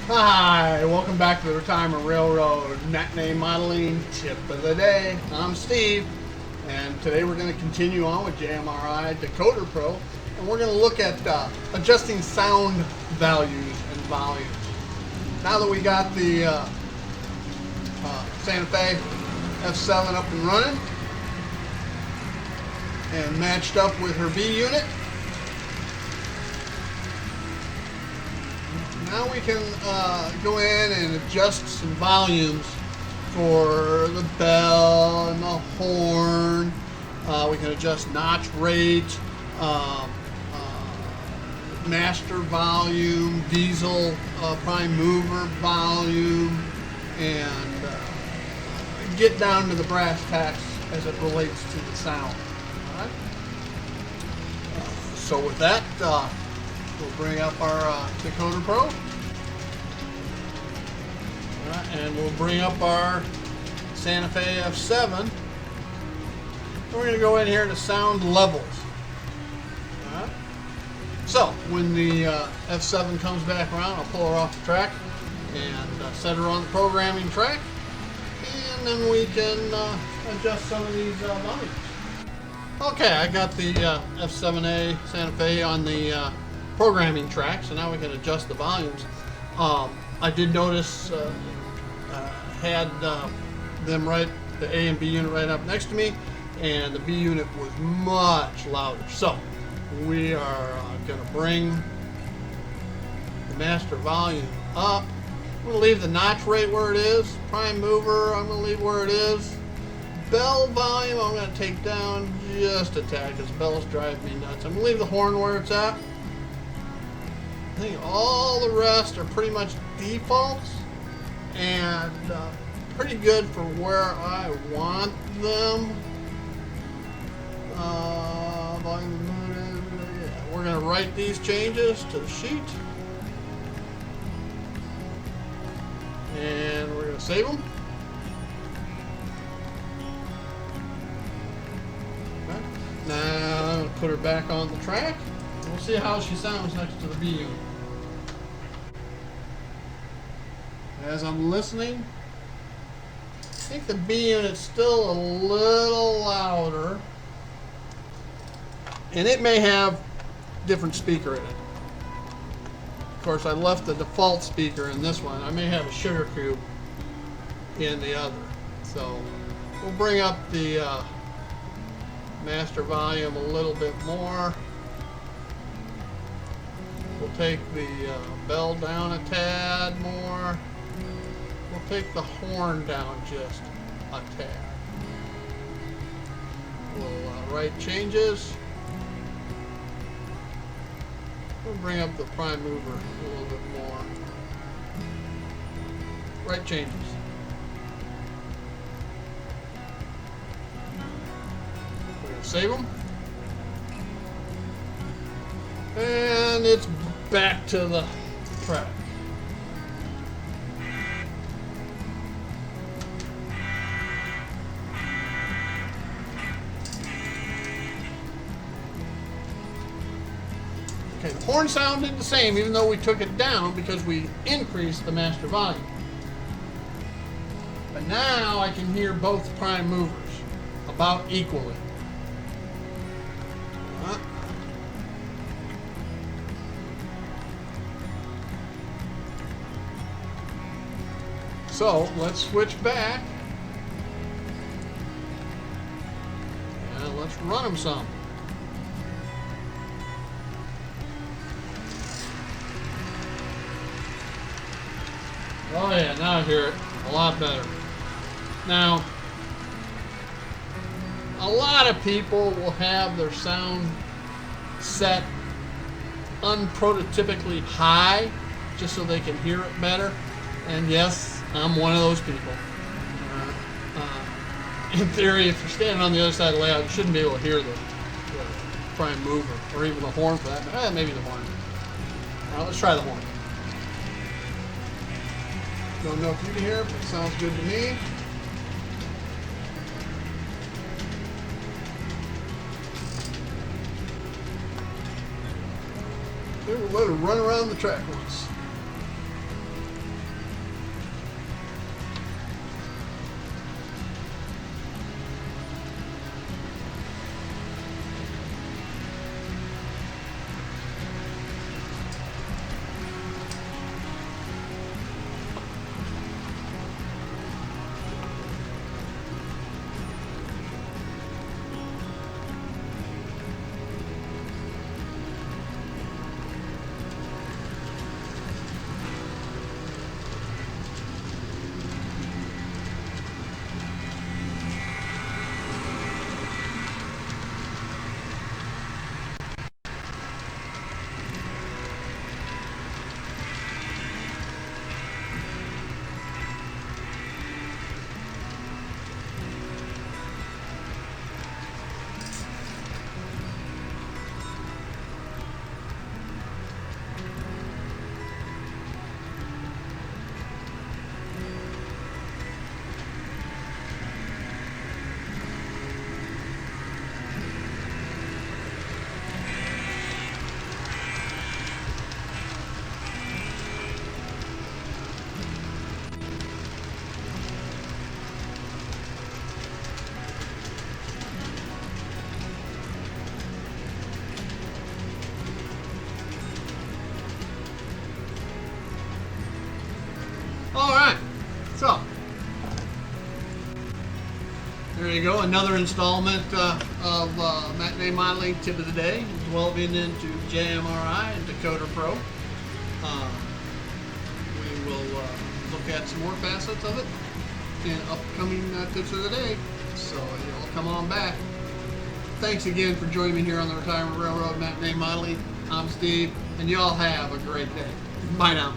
Hi, welcome back to the Retirement Railroad Matinee Modeling Tip of the Day. I'm Steve, and today we're going to continue on with JMRI Decoder Pro, and we're going to look at adjusting sound values and volumes. Now that we got the Santa Fe F7 up and running and matched up with her B unit, now we can go in and adjust some volumes for the bell and the horn. We can adjust notch rate, master volume, diesel prime mover volume, and get down to the brass tacks as it relates to the sound. All right? So with that, we'll bring up our Decoder Pro. And we'll bring up our Santa Fe F7. We're going to go in here to sound levels. Alright. So when the F7 comes back around, I'll pull her off the track and set her on the programming track, and then we can adjust some of these volumes. Okay, I got the F7A Santa Fe on the programming track, so now we can adjust the volumes. I did notice had them right, the A and B unit right up next to me, and the B unit was much louder. So we are going to bring the master volume up. I'm going to leave the notch rate where it is. Prime mover, I'm going to leave where it is. Bell volume, I'm going to take down just a tad because bells drive me nuts. I'm going to leave the horn where it's at. I think all the rest are pretty much defaults and pretty good for where I want them. We're going to write these changes to the sheet, and we're going to save them. Okay. Now I'm going to put her back on the track. We'll see how she sounds next to the B unit. As I'm listening, I think the B unit's still a little louder, and it may have different speaker in it. Of course, I left the default speaker in this one. I may have a sugar cube in the other. So we'll bring up the master volume a little bit more. We'll take the bell down a tad more. We'll take the horn down just a tad. We'll write changes. We'll bring up the prime mover a little bit more. Write changes. We're going to save them. And it's back to the track. Okay, the horn sounded the same even though we took it down because we increased the master volume. But now I can hear both prime movers about equally. So let's switch back and let's run them some. Oh yeah, now I hear it a lot better. Now, a lot of people will have their sound set unprototypically high just so they can hear it better. And yes, I'm one of those people. In theory, if you're standing on the other side of the layout, you shouldn't be able to hear the prime mover, or even the horn for that. Maybe the horn. Let's try the horn. Don't know if you can hear it, but it sounds good to me. Okay, we'll let her run around the track once. go, another installment of Matinee Modeling Tip of the Day, delving into JMRI and Decoder Pro. We will look at some more facets of it in upcoming tips of the day, so you'll come on back. Thanks again for joining me here on the Retirement Railroad Matinee Modeling. I'm Steve, and y'all have a great day. Bye now.